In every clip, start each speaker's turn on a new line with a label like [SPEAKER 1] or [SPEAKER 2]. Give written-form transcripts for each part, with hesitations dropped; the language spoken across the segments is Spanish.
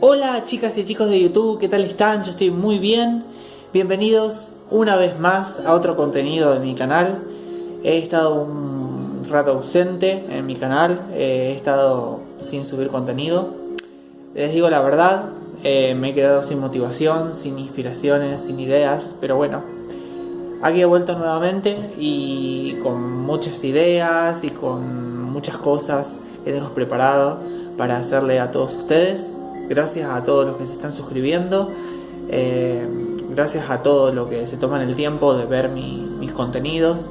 [SPEAKER 1] Hola chicas y chicos de YouTube, ¿qué tal están? Yo estoy muy bien. Bienvenidos una vez más a otro contenido de mi canal. He estado un rato ausente en mi canal, he estado sin subir contenido. Les digo la verdad, me he quedado sin motivación, sin inspiraciones, sin ideas, pero bueno, aquí he vuelto nuevamente y con muchas ideas y con muchas cosas que tengo preparado para hacerle a todos ustedes. Gracias a todos los que se están suscribiendo, gracias a todos los que se toman el tiempo de ver mis contenidos.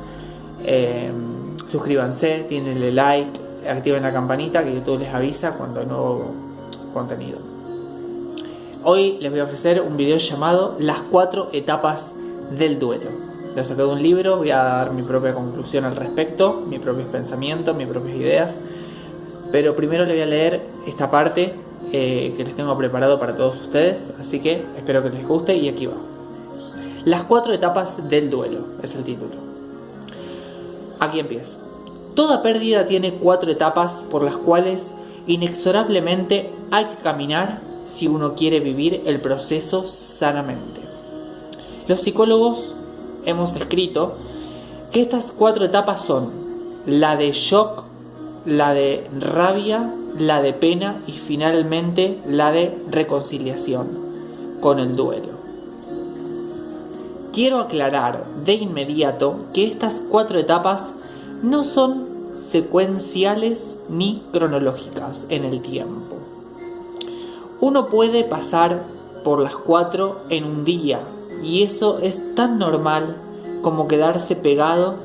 [SPEAKER 1] Suscríbanse, denle like, activen la campanita que YouTube les avisa cuando hay nuevo contenido. Hoy les voy a ofrecer un video llamado Las 4 etapas del duelo. Lo saqué de un libro, voy a dar mi propia conclusión al respecto, mis propios pensamientos, mis propias ideas. Pero primero les voy a leer esta parte que les tengo preparado para todos ustedes, así que espero que les guste y aquí va. Las 4 etapas del duelo es el título. Aquí empiezo. Toda pérdida tiene 4 etapas por las cuales inexorablemente hay que caminar si uno quiere vivir el proceso sanamente. Los psicólogos hemos escrito que estas 4 etapas son la de shock, la de rabia, la de pena y finalmente la de reconciliación con el duelo. Quiero aclarar de inmediato que estas 4 etapas no son secuenciales ni cronológicas en el tiempo. Uno puede pasar por las 4 en un día y eso es tan normal como quedarse pegado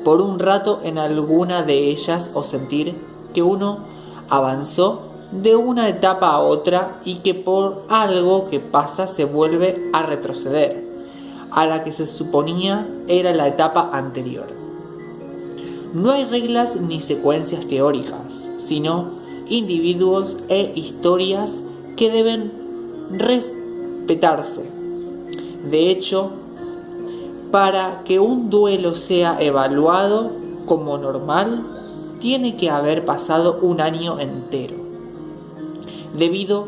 [SPEAKER 1] por un rato en alguna de ellas o sentir que uno avanzó de una etapa a otra y que por algo que pasa se vuelve a retroceder a la que se suponía era la etapa anterior. No hay reglas ni secuencias teóricas, sino individuos e historias que deben respetarse. De hecho, para que un duelo sea evaluado como normal, tiene que haber pasado un año entero, debido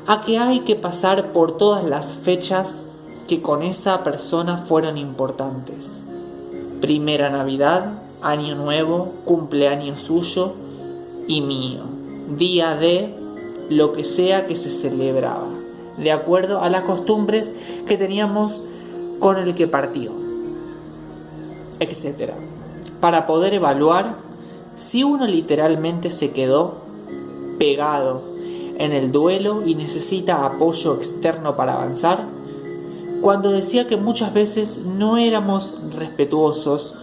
[SPEAKER 1] a que hay que pasar por todas las fechas que con esa persona fueron importantes. Primera Navidad, Año Nuevo, cumpleaños suyo y mío, día de lo que sea que se celebraba, de acuerdo a las costumbres que teníamos con el que partió, etc. Para poder evaluar si uno literalmente se quedó pegado en el duelo y necesita apoyo externo para avanzar. Cuando decía que muchas veces no éramos respetuosos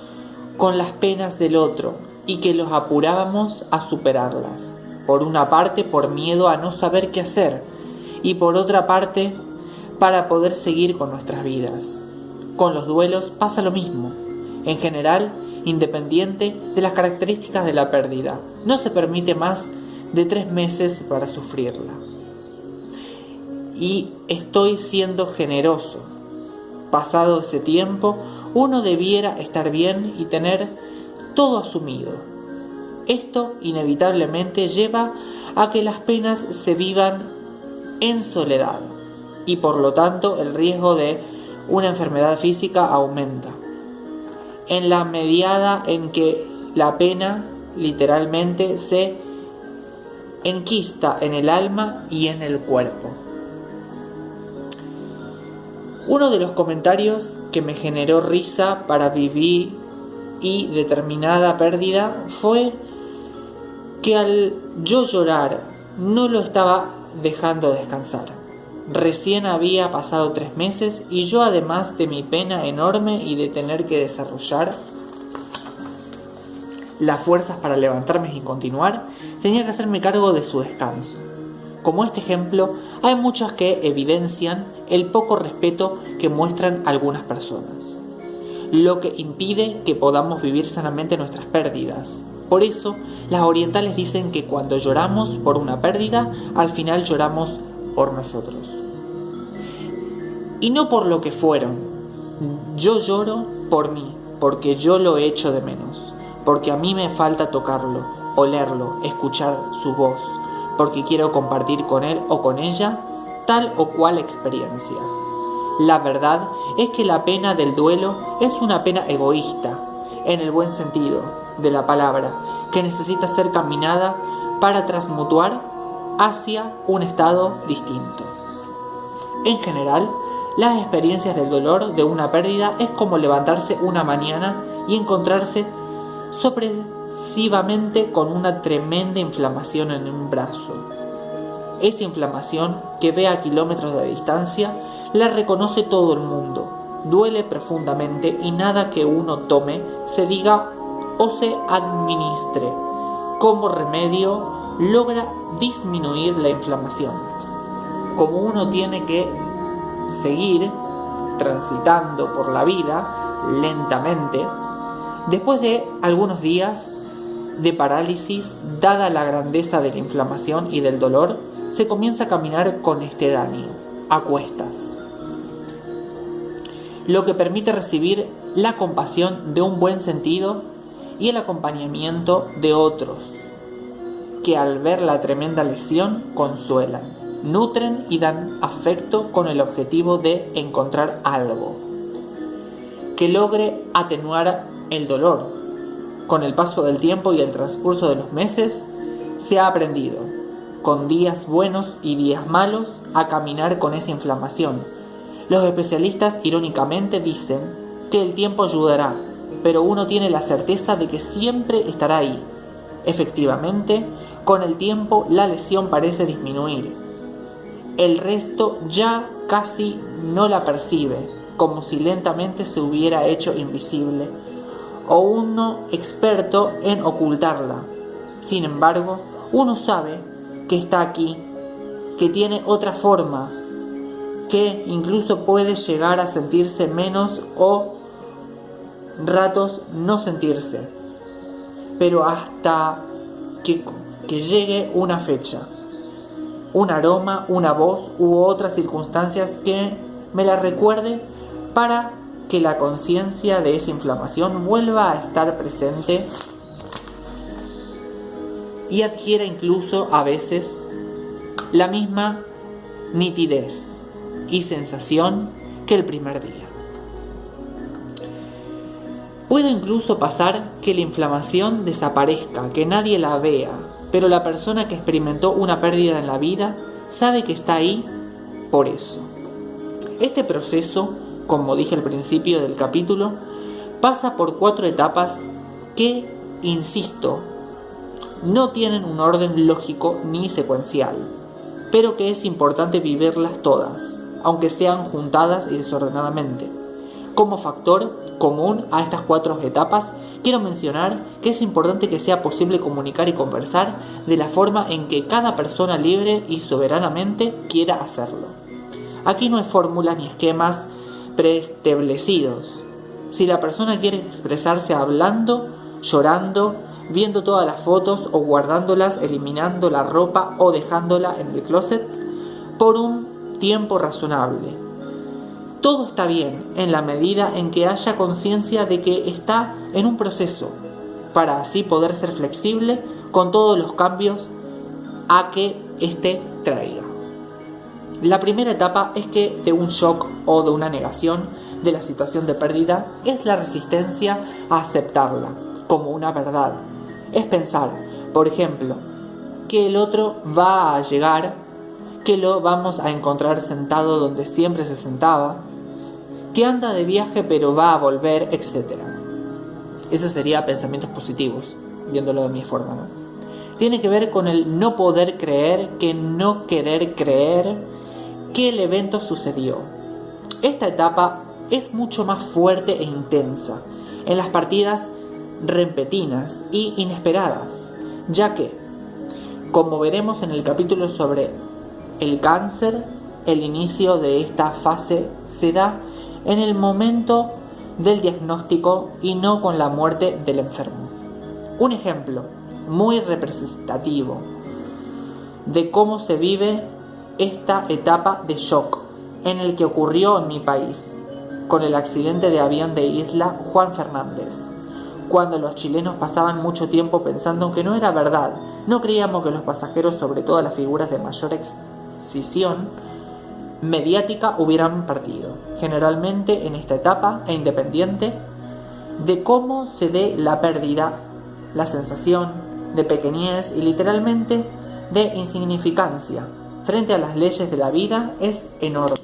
[SPEAKER 1] con las penas del otro y que los apurábamos a superarlas. Por una parte, por miedo a no saber qué hacer y por otra parte, para poder seguir con nuestras vidas. Con los duelos pasa lo mismo. En general, independiente de las características de la pérdida, no se permite más de 3 meses para sufrirla. Y estoy siendo generoso. Pasado ese tiempo, uno debiera estar bien y tener todo asumido. Esto inevitablemente lleva a que las penas se vivan en soledad y por lo tanto el riesgo de una enfermedad física aumenta. En la medida en que la pena literalmente se enquista en el alma y en el cuerpo. Uno de los comentarios que me generó risa para vivir y determinada pérdida fue que al yo llorar no lo estaba dejando descansar. Recién había pasado 3 meses y yo, además de mi pena enorme y de tener que desarrollar las fuerzas para levantarme y continuar, tenía que hacerme cargo de su descanso. Como este ejemplo, hay muchas que evidencian el poco respeto que muestran algunas personas, lo que impide que podamos vivir sanamente nuestras pérdidas. Por eso, las orientales dicen que cuando lloramos por una pérdida, al final lloramos por nosotros. Y no por lo que fueron. Yo lloro por mí, porque yo lo echo de menos, porque a mí me falta tocarlo, olerlo, escuchar su voz, porque quiero compartir con él o con ella tal o cual experiencia. La verdad es que la pena del duelo es una pena egoísta, en el buen sentido de la palabra, que necesita ser caminada para transmutar hacia un estado distinto. En general, las experiencias del dolor de una pérdida es como levantarse una mañana y encontrarse sorpresivamente con una tremenda inflamación en un brazo. Esa inflamación, que ve a kilómetros de distancia, la reconoce todo el mundo, duele profundamente y nada que uno tome, se diga o se administre como remedio logra disminuir la inflamación. Como uno tiene que seguir transitando por la vida lentamente, después de algunos días de parálisis, dada la grandeza de la inflamación y del dolor, se comienza a caminar con este daño, a cuestas, lo que permite recibir la compasión de un buen sentido y el acompañamiento de otros, que al ver la tremenda lesión consuelan, nutren y dan afecto con el objetivo de encontrar algo que logre atenuar el dolor. Con el paso del tiempo y el transcurso de los meses, se ha aprendido, con días buenos y días malos, a caminar con esa inflamación. Los especialistas irónicamente dicen que el tiempo ayudará, pero uno tiene la certeza de que siempre estará ahí. Efectivamente, con el tiempo la lesión parece disminuir. El resto ya casi no la percibe, como si lentamente se hubiera hecho invisible, o uno experto en ocultarla. Sin embargo, uno sabe que está aquí, que tiene otra forma, que incluso puede llegar a sentirse menos o ratos no sentirse, pero hasta que llegue una fecha, un aroma, una voz u otras circunstancias que me la recuerde para que la conciencia de esa inflamación vuelva a estar presente y adquiera incluso a veces la misma nitidez y sensación que el primer día. Puede incluso pasar que la inflamación desaparezca, que nadie la vea, pero la persona que experimentó una pérdida en la vida sabe que está ahí por eso. Este proceso, como dije al principio del capítulo, pasa por 4 etapas que, insisto, no tienen un orden lógico ni secuencial, pero que es importante vivirlas todas, aunque sean juntadas y desordenadamente. Como factor común a estas 4 etapas, quiero mencionar que es importante que sea posible comunicar y conversar de la forma en que cada persona libre y soberanamente quiera hacerlo. Aquí no hay fórmulas ni esquemas preestablecidos. Si la persona quiere expresarse hablando, llorando, viendo todas las fotos o guardándolas, eliminando la ropa o dejándola en el closet por un tiempo razonable, todo está bien en la medida en que haya conciencia de que está en un proceso, para así poder ser flexible con todos los cambios a que éste traiga. La primera etapa es que de un shock o de una negación de la situación de pérdida es la resistencia a aceptarla como una verdad. Es pensar, por ejemplo, que el otro va a llegar, que lo vamos a encontrar sentado donde siempre se sentaba, que anda de viaje pero va a volver, etc. Eso sería pensamientos positivos, viéndolo de mi forma, ¿no? Tiene que ver con el no poder creer, que no querer creer que el evento sucedió. Esta etapa es mucho más fuerte e intensa en las partidas repentinas y inesperadas, ya que, como veremos en el capítulo sobre el cáncer, el inicio de esta fase se da en el momento del diagnóstico y no con la muerte del enfermo. Un ejemplo muy representativo de cómo se vive esta etapa de shock en el que ocurrió en mi país con el accidente de avión de Isla Juan Fernández, cuando los chilenos pasaban mucho tiempo pensando que no era verdad no creíamos que los pasajeros, sobre todo las figuras de mayor excisión mediática, hubieran partido. Generalmente en esta etapa, e independiente de cómo se dé la pérdida, la sensación de pequeñez y literalmente de insignificancia frente a las leyes de la vida es enorme.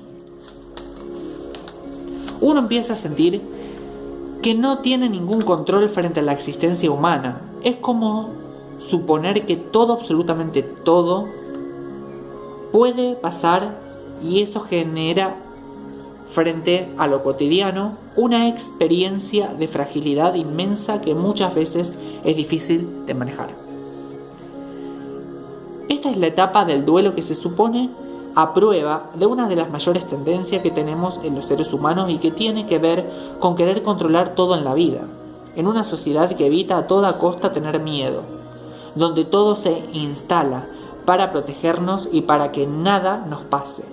[SPEAKER 1] Uno empieza a sentir que no tiene ningún control frente a la existencia humana. Es como suponer que todo, absolutamente todo, puede pasar, y eso genera, frente a lo cotidiano, una experiencia de fragilidad inmensa que muchas veces es difícil de manejar. Esta es la etapa del duelo que se supone a prueba de una de las mayores tendencias que tenemos en los seres humanos y que tiene que ver con querer controlar todo en la vida, en una sociedad que evita a toda costa tener miedo, donde todo se instala para protegernos y para que nada nos pase.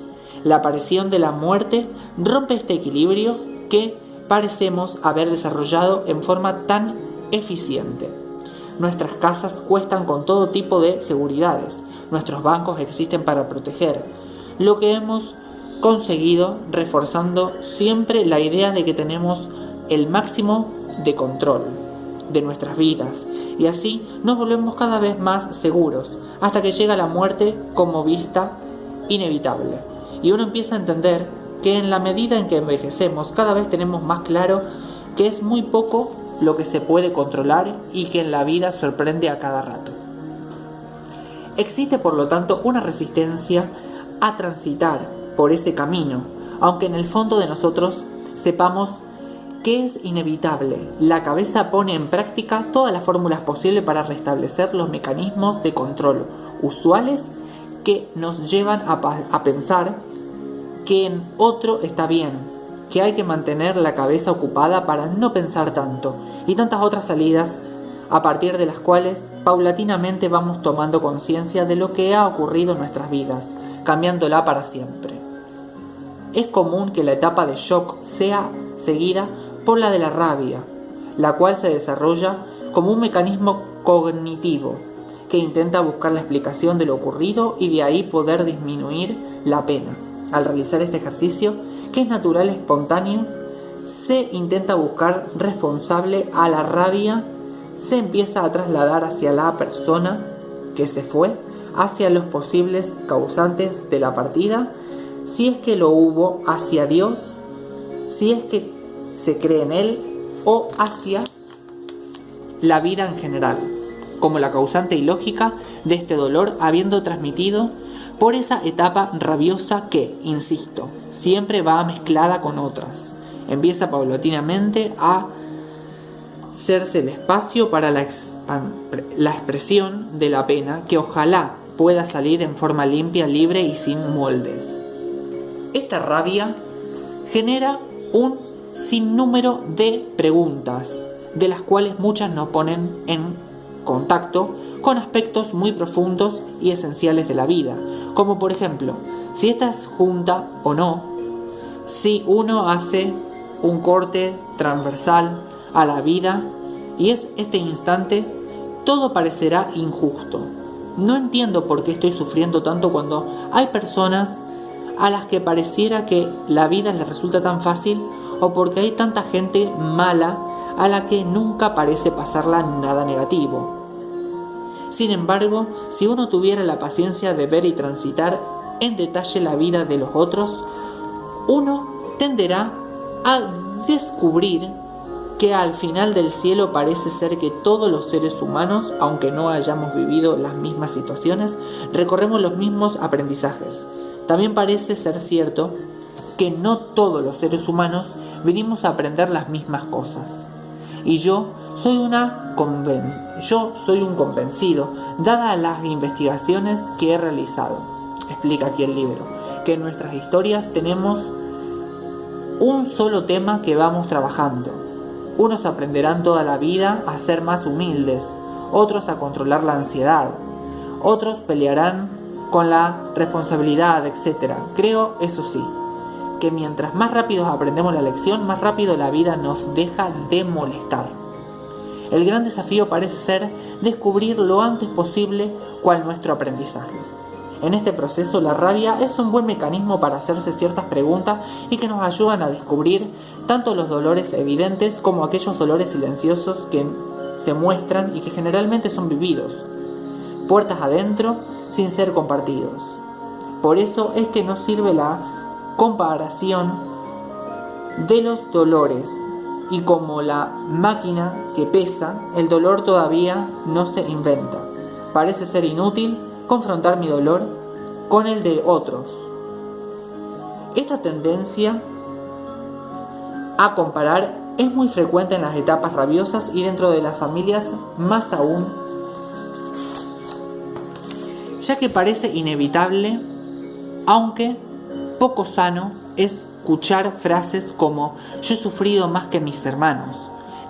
[SPEAKER 1] La aparición de la muerte rompe este equilibrio que parecemos haber desarrollado en forma tan eficiente. Nuestras casas cuestan con todo tipo de seguridades, nuestros bancos existen para proteger, lo que hemos conseguido reforzando siempre la idea de que tenemos el máximo de control de nuestras vidas, y así nos volvemos cada vez más seguros hasta que llega la muerte como vista inevitable, y uno empieza a entender que en la medida en que envejecemos cada vez tenemos más claro que es muy poco lo que se puede controlar y que en la vida sorprende a cada rato. Existe por lo tanto una resistencia a transitar por ese camino, aunque en el fondo de nosotros sepamos que es inevitable. La cabeza pone en práctica todas las fórmulas posibles para restablecer los mecanismos de control usuales que nos llevan a pensar que en otro está bien, que hay que mantener la cabeza ocupada para no pensar tanto, y tantas otras salidas a partir de las cuales paulatinamente vamos tomando conciencia de lo que ha ocurrido en nuestras vidas, cambiándola para siempre. Es común que la etapa de shock sea seguida por la de la rabia, la cual se desarrolla como un mecanismo cognitivo que intenta buscar la explicación de lo ocurrido y de ahí poder disminuir la pena. Al realizar este ejercicio, que es natural y espontáneo, se intenta buscar responsable a la rabia, se empieza a trasladar hacia la persona que se fue, hacia los posibles causantes de la partida, si es que lo hubo, hacia Dios, si es que se cree en Él, o hacia la vida en general, como la causante ilógica de este dolor, habiendo transmitido por esa etapa rabiosa que, insisto, siempre va mezclada con otras. Empieza paulatinamente a hacerse el espacio para la expresión de la pena, que ojalá pueda salir en forma limpia, libre y sin moldes. Esta rabia genera un sinnúmero de preguntas, de las cuales muchas nos ponen en contacto con aspectos muy profundos y esenciales de la vida, como por ejemplo, si estás junta o no, si uno hace un corte transversal a la vida y es este instante, todo parecerá injusto. No entiendo por qué estoy sufriendo tanto cuando hay personas a las que pareciera que la vida les resulta tan fácil, o porque hay tanta gente mala a la que nunca parece pasarla nada negativo. Sin embargo, si uno tuviera la paciencia de ver y transitar en detalle la vida de los otros, uno tenderá a descubrir que al final del cielo parece ser que todos los seres humanos, aunque no hayamos vivido las mismas situaciones, recorremos los mismos aprendizajes. También parece ser cierto que no todos los seres humanos vinimos a aprender las mismas cosas. Y yo soy un convencido, dadas las investigaciones que he realizado, explica aquí el libro, que en nuestras historias tenemos un solo tema que vamos trabajando. Unos aprenderán toda la vida a ser más humildes, otros a controlar la ansiedad, otros pelearán con la responsabilidad, etc. Creo, eso sí, que mientras más rápido aprendemos la lección, más rápido la vida nos deja de molestar. El gran desafío parece ser descubrir lo antes posible cuál nuestro aprendizaje. En este proceso, la rabia es un buen mecanismo para hacerse ciertas preguntas y que nos ayudan a descubrir tanto los dolores evidentes como aquellos dolores silenciosos que se muestran y que generalmente son vividos, puertas adentro, sin ser compartidos. Por eso es que nos sirve la comparación de los dolores, y como la máquina que pesa, el dolor todavía no se inventa. Parece ser inútil confrontar mi dolor con el de otros. Esta tendencia a comparar es muy frecuente en las etapas rabiosas y dentro de las familias más aún, ya que parece inevitable, aunque poco sano, escuchar frases como «yo he sufrido más que mis hermanos»,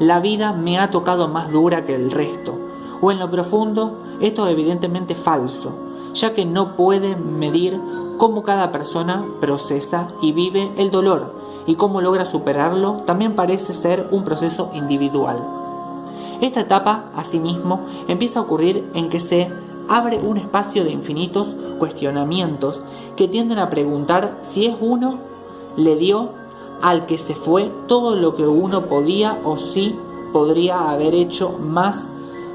[SPEAKER 1] «la vida me ha tocado más dura que el resto», o en lo profundo, esto es evidentemente falso, ya que no puede medir cómo cada persona procesa y vive el dolor y cómo logra superarlo. También parece ser un proceso individual. Esta etapa, asimismo, empieza a ocurrir en que se abre un espacio de infinitos cuestionamientos que tienden a preguntar si es uno le dio al que se fue todo lo que uno podía o si podría haber hecho más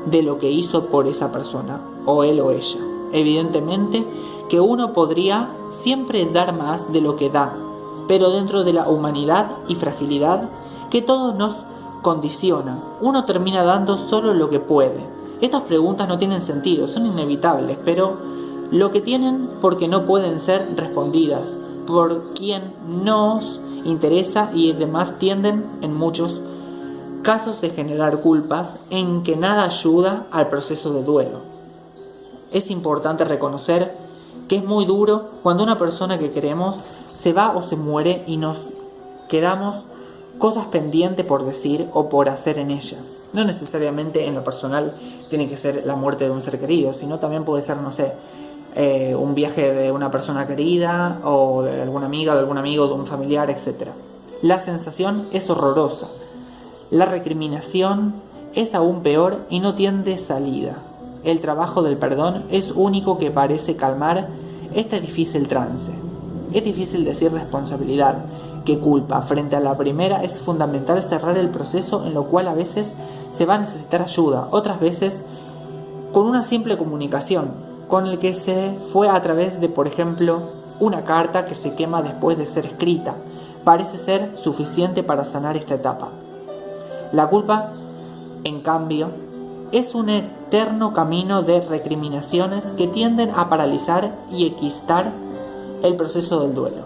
[SPEAKER 1] de lo que hizo por esa persona, o él o ella. Evidentemente que uno podría siempre dar más de lo que da, pero dentro de la humanidad y fragilidad que todos nos condiciona, uno termina dando solo lo que puede. Estas preguntas no tienen sentido, son inevitables, pero lo que tienen porque no pueden ser respondidas por quien nos interesa y además tienden en muchos casos de generar culpas en que nada ayuda al proceso de duelo. Es importante reconocer que es muy duro cuando una persona que queremos se va o se muere y nos quedamos cosas pendientes por decir o por hacer en ellas. No necesariamente en lo personal tiene que ser la muerte de un ser querido, sino también puede ser, no sé, un viaje de una persona querida o de alguna amiga, de algún amigo, de un familiar, etc. La sensación es horrorosa. La recriminación es aún peor y no tiene salida. El trabajo del perdón es único que parece calmar este difícil trance. Es difícil decir responsabilidad que culpa. Frente a la primera es fundamental cerrar el proceso, en lo cual a veces se va a necesitar ayuda, otras veces con una simple comunicación, con el que se fue a través de, por ejemplo, una carta que se quema después de ser escrita. Parece ser suficiente para sanar esta etapa. La culpa, en cambio, es un eterno camino de recriminaciones que tienden a paralizar y enquistar el proceso del duelo,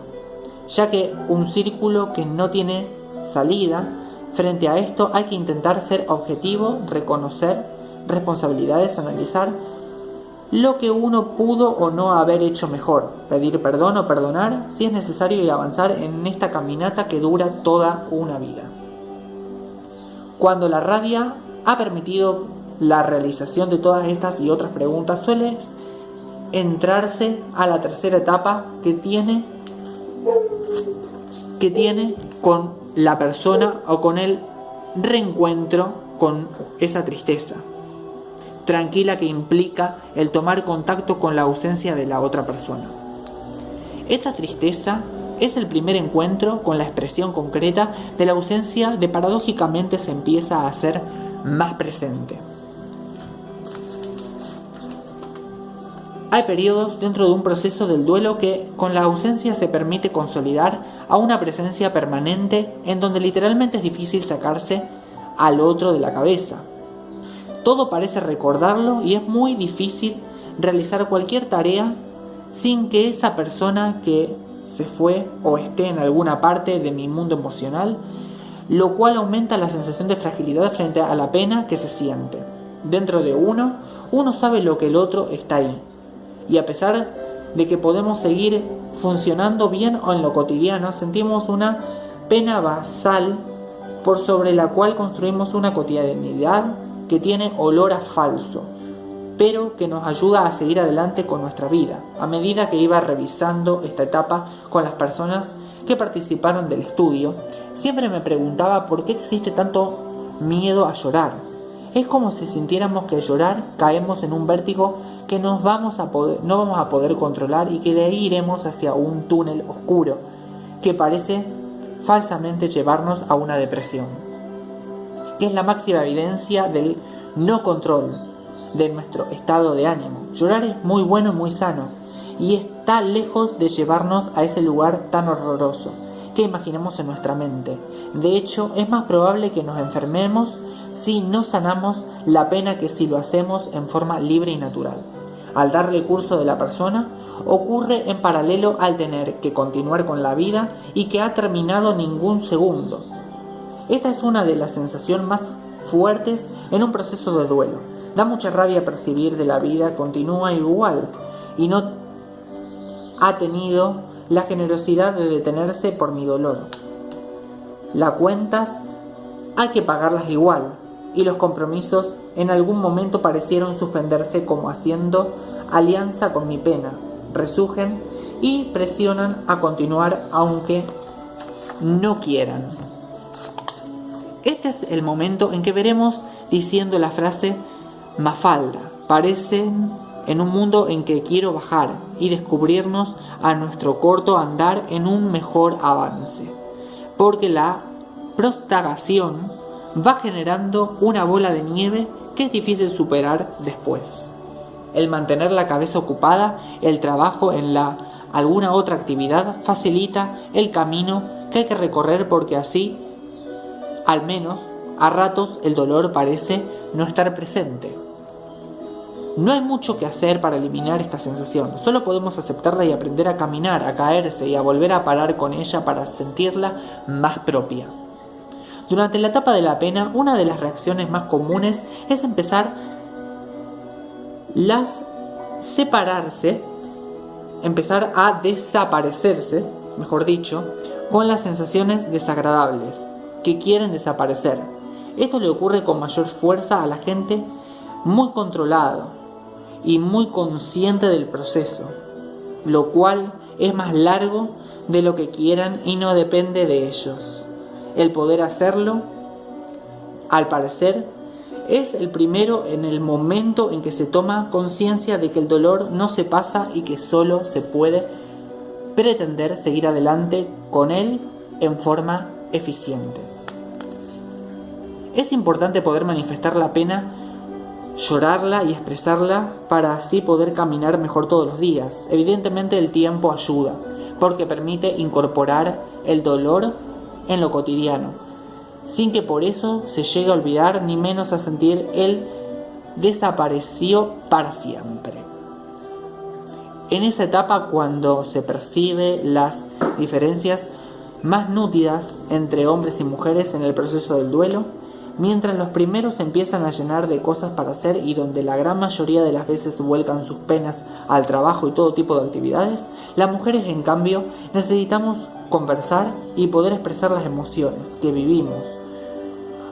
[SPEAKER 1] ya que un círculo que no tiene salida. Frente a esto hay que intentar ser objetivo, reconocer responsabilidades, analizar lo que uno pudo o no haber hecho mejor, pedir perdón o perdonar si es necesario y avanzar en esta caminata que dura toda una vida. Cuando la rabia ha permitido la realización de todas estas y otras preguntas, suele entrarse a la tercera etapa que tiene con la persona o con el reencuentro con esa tristeza tranquila que implica el tomar contacto con la ausencia de la otra persona. Esta tristeza es el primer encuentro con la expresión concreta de la ausencia de paradójicamente se empieza a hacer más presente. Hay periodos dentro de un proceso del duelo que con la ausencia se permite consolidar a una presencia permanente en donde literalmente es difícil sacarse al otro de la cabeza. Todo parece recordarlo y es muy difícil realizar cualquier tarea sin que esa persona que se fue o esté en alguna parte de mi mundo emocional, lo cual aumenta la sensación de fragilidad frente a la pena que se siente. Dentro de uno sabe lo que el otro está ahí. Y a pesar de que podemos seguir funcionando bien o en lo cotidiano, sentimos una pena basal por sobre la cual construimos una cotidianidad que tiene olor a falso, pero que nos ayuda a seguir adelante con nuestra vida. A medida que iba revisando esta etapa con las personas que participaron del estudio, siempre me preguntaba por qué existe tanto miedo a llorar. Es como si sintiéramos que al llorar caemos en un vértigo que no vamos a poder controlar y que de ahí iremos hacia un túnel oscuro que parece falsamente llevarnos a una depresión, que es la máxima evidencia del no control de nuestro estado de ánimo. Llorar es muy bueno y muy sano, y está lejos de llevarnos a ese lugar tan horroroso que imaginemos en nuestra mente. De hecho, es más probable que nos enfermemos si no sanamos la pena que si lo hacemos en forma libre y natural. Al darle curso de la persona, ocurre en paralelo al tener que continuar con la vida y que ha terminado ningún segundo. Esta es una de las sensaciones más fuertes en un proceso de duelo. Da mucha rabia percibir de la vida continúa igual y no ha tenido la generosidad de detenerse por mi dolor. Las cuentas hay que pagarlas igual y los compromisos en algún momento parecieron suspenderse como haciendo alianza con mi pena. Resurgen y presionan a continuar aunque no quieran. Este es el momento en que veremos diciendo la frase Mafalda, parecen en un mundo en que quiero bajar y descubrirnos a nuestro corto andar en un mejor avance, porque la prostagación va generando una bola de nieve que es difícil superar después. El mantener la cabeza ocupada, el trabajo en alguna otra actividad facilita el camino que hay que recorrer, porque así, al menos, a ratos el dolor parece no estar presente. No hay mucho que hacer para eliminar esta sensación, solo podemos aceptarla y aprender a caminar, a caerse y a volver a parar con ella para sentirla más propia. Durante la etapa de la pena, una de las reacciones más comunes es empezar a desaparecerse, mejor dicho, con las sensaciones desagradables que quieren desaparecer. Esto le ocurre con mayor fuerza a la gente muy controlado y muy consciente del proceso, lo cual es más largo de lo que quieran y no depende de ellos. El poder hacerlo, al parecer, es el primero en el momento en que se toma conciencia de que el dolor no se pasa y que solo se puede pretender seguir adelante con él en forma eficiente. Es importante poder manifestar la pena, llorarla y expresarla para así poder caminar mejor todos los días. Evidentemente el tiempo ayuda, porque permite incorporar el dolor en lo cotidiano, sin que por eso se llegue a olvidar ni menos a sentir el desapareció para siempre. En esa etapa, cuando se percibe las diferencias más nítidas entre hombres y mujeres en el proceso del duelo, mientras los primeros se empiezan a llenar de cosas para hacer y donde la gran mayoría de las veces vuelcan sus penas al trabajo y todo tipo de actividades, las mujeres, en cambio, necesitamos conversar y poder expresar las emociones que vivimos,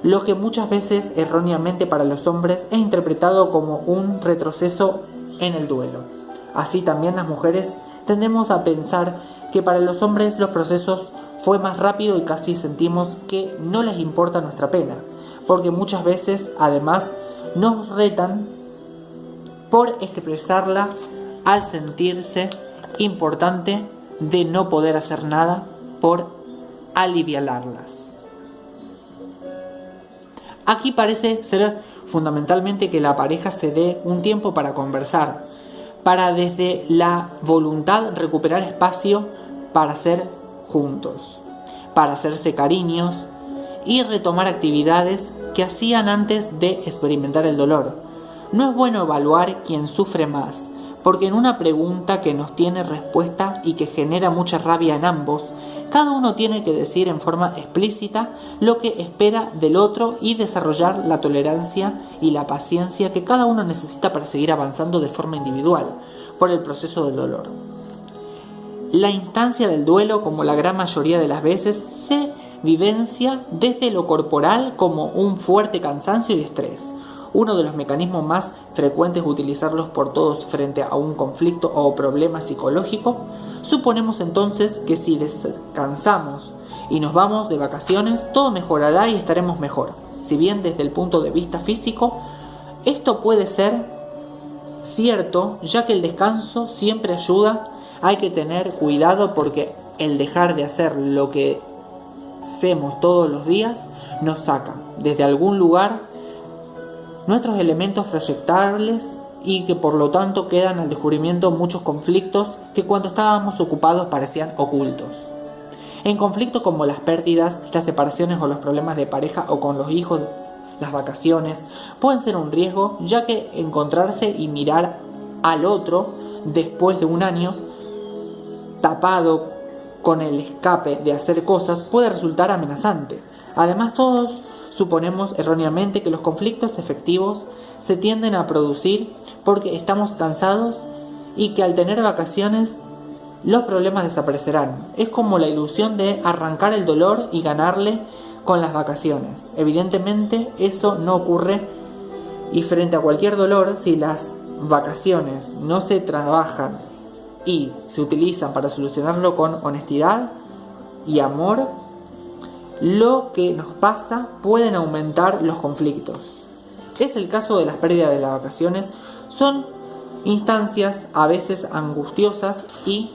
[SPEAKER 1] lo que muchas veces erróneamente para los hombres es interpretado como un retroceso en el duelo. Así también las mujeres tendemos a pensar que para los hombres los procesos fue más rápido y casi sentimos que no les importa nuestra pena, porque muchas veces además nos retan por expresarla al sentirse importante de no poder hacer nada por aliviarlas. Aquí parece ser fundamentalmente que la pareja se dé un tiempo para conversar, para desde la voluntad recuperar espacio para ser juntos, para hacerse cariños y retomar actividades que hacían antes de experimentar el dolor. No es bueno evaluar quién sufre más, porque en una pregunta que no tiene respuesta y que genera mucha rabia en ambos, cada uno tiene que decir en forma explícita lo que espera del otro y desarrollar la tolerancia y la paciencia que cada uno necesita para seguir avanzando de forma individual por el proceso del dolor. La instancia del duelo, como la gran mayoría de las veces, se vivencia desde lo corporal como un fuerte cansancio y estrés. Uno de los mecanismos más frecuentes utilizarlos por todos frente a un conflicto o problema psicológico. Suponemos entonces que si descansamos y nos vamos de vacaciones, todo mejorará y estaremos mejor. Si bien desde el punto de vista físico, esto puede ser cierto, ya que el descanso siempre ayuda. Hay que tener cuidado porque el dejar de hacer lo que hacemos todos los días nos saca desde algún lugar nuestros elementos proyectables y que por lo tanto quedan al descubrimiento muchos conflictos que cuando estábamos ocupados parecían ocultos. En conflictos como las pérdidas, las separaciones o los problemas de pareja o con los hijos, las vacaciones pueden ser un riesgo, ya que encontrarse y mirar al otro después de un año tapado con el escape de hacer cosas puede resultar amenazante. Además, todos suponemos erróneamente que los conflictos efectivos se tienden a producir porque estamos cansados y que al tener vacaciones los problemas desaparecerán. Es como la ilusión de arrancar el dolor y ganarle con las vacaciones. Evidentemente eso no ocurre, y frente a cualquier dolor, si las vacaciones no se trabajan y se utilizan para solucionarlo con honestidad y amor, lo que nos pasa pueden aumentar los conflictos. Es el caso de las pérdidas de las vacaciones. Son instancias a veces angustiosas y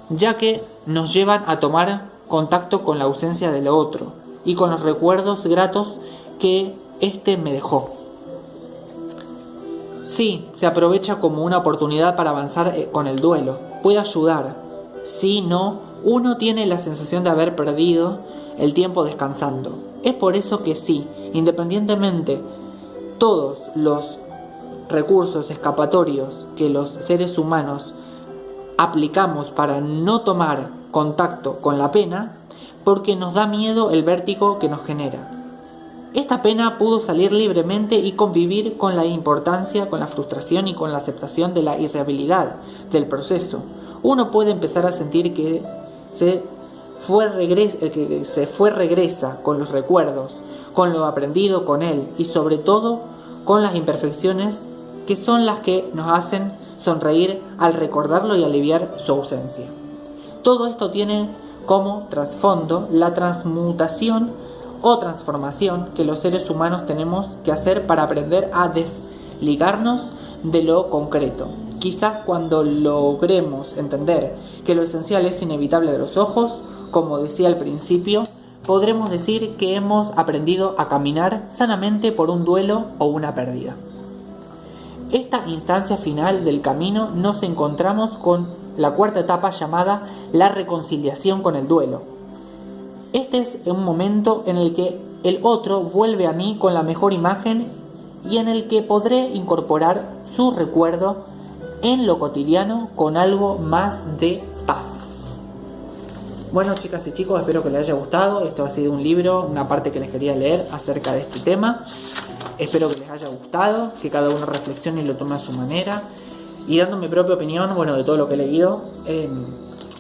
[SPEAKER 1] ya que nos llevan a tomar contacto con la ausencia del otro y con los recuerdos gratos que éste me dejó. Sí, se aprovecha como una oportunidad para avanzar con el duelo. Puede ayudar. Si no, uno tiene la sensación de haber perdido el tiempo descansando. Es por eso que sí, independientemente todos los recursos escapatorios que los seres humanos aplicamos para no tomar contacto con la pena, porque nos da miedo el vértigo que nos genera. Esta pena pudo salir libremente y convivir con la importancia, con la frustración y con la aceptación de la irreversibilidad del proceso. Uno puede empezar a sentir que se fue regresa con los recuerdos, con lo aprendido con él y sobre todo con las imperfecciones que son las que nos hacen sonreír al recordarlo y aliviar su ausencia. Todo esto tiene como trasfondo la transmutación o transformación que los seres humanos tenemos que hacer para aprender a desligarnos de lo concreto. Quizás cuando logremos entender que lo esencial es inevitable de los ojos, como decía al principio, podremos decir que hemos aprendido a caminar sanamente por un duelo o una pérdida. Esta instancia final del camino nos encontramos con la cuarta etapa llamada la reconciliación con el duelo. Este es un momento en el que el otro vuelve a mí con la mejor imagen y en el que podré incorporar su recuerdo en lo cotidiano con algo más de paz. Bueno, chicas y chicos, espero que les haya gustado. Esto ha sido un libro, una parte que les quería leer acerca de este tema. Espero que les haya gustado, que cada uno reflexione y lo tome a su manera. Y dando mi propia opinión, de todo lo que he leído,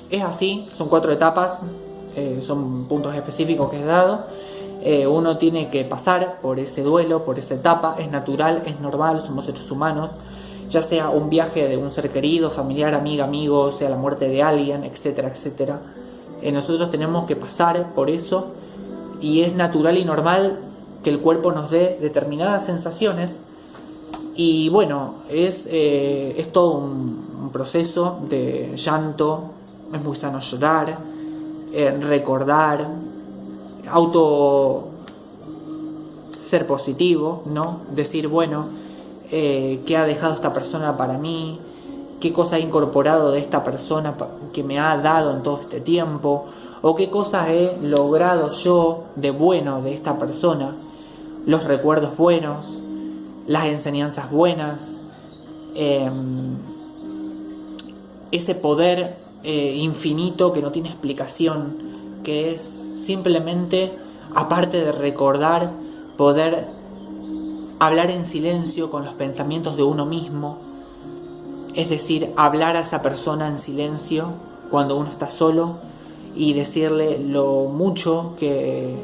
[SPEAKER 1] es así, son 4 etapas, son puntos específicos que he dado. Uno tiene que pasar por ese duelo, por esa etapa, es natural, es normal, somos seres humanos, ya sea un viaje de un ser querido, familiar, amigo, sea la muerte de alguien, etcétera, etcétera. Nosotros tenemos que pasar por eso y es natural y normal que el cuerpo nos dé determinadas sensaciones y es todo un proceso de llanto, es muy sano llorar, recordar, ser positivo, ¿no? Decir, ¿qué ha dejado esta persona para mí? ¿Qué cosa he incorporado de esta persona que me ha dado en todo este tiempo? ¿O qué cosas he logrado yo de bueno de esta persona? Los recuerdos buenos, las enseñanzas buenas, ese poder infinito que no tiene explicación, que es simplemente, aparte de recordar, poder hablar en silencio con los pensamientos de uno mismo, es decir, hablar a esa persona en silencio cuando uno está solo y decirle lo mucho que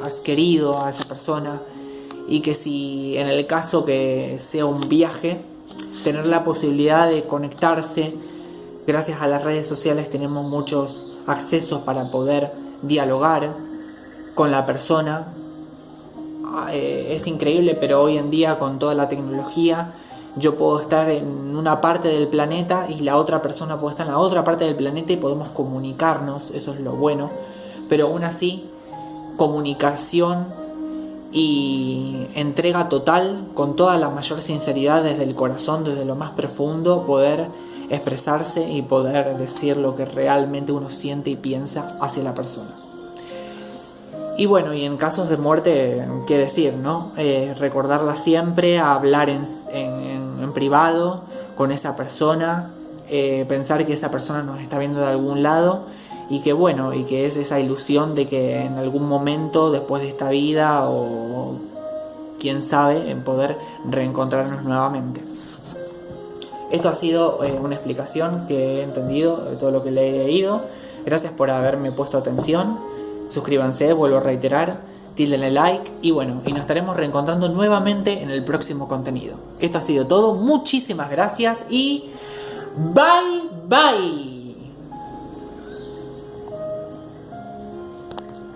[SPEAKER 1] has querido a esa persona y que si en el caso que sea un viaje, tener la posibilidad de conectarse. Gracias a las redes sociales tenemos muchos accesos para poder dialogar con la persona es increíble, pero hoy en día con toda la tecnología yo puedo estar en una parte del planeta y la otra persona puede estar en la otra parte del planeta y podemos comunicarnos, eso es lo bueno, pero aún así comunicación y entrega total, con toda la mayor sinceridad desde el corazón, desde lo más profundo, poder expresarse y poder decir lo que realmente uno siente y piensa hacia la persona. Y bueno, y en casos de muerte, qué decir, ¿no? Recordarla siempre, hablar en privado con esa persona, pensar que esa persona nos está viendo de algún lado y que bueno, y que es esa ilusión de que en algún momento después de esta vida o quién sabe, en poder reencontrarnos nuevamente. Esto ha sido una explicación que he entendido de todo lo que le he leído. Gracias por haberme puesto atención. Suscríbanse, vuelvo a reiterar, tildenle like y bueno, y nos estaremos reencontrando nuevamente en el próximo contenido. Esto ha sido todo, muchísimas gracias y bye bye.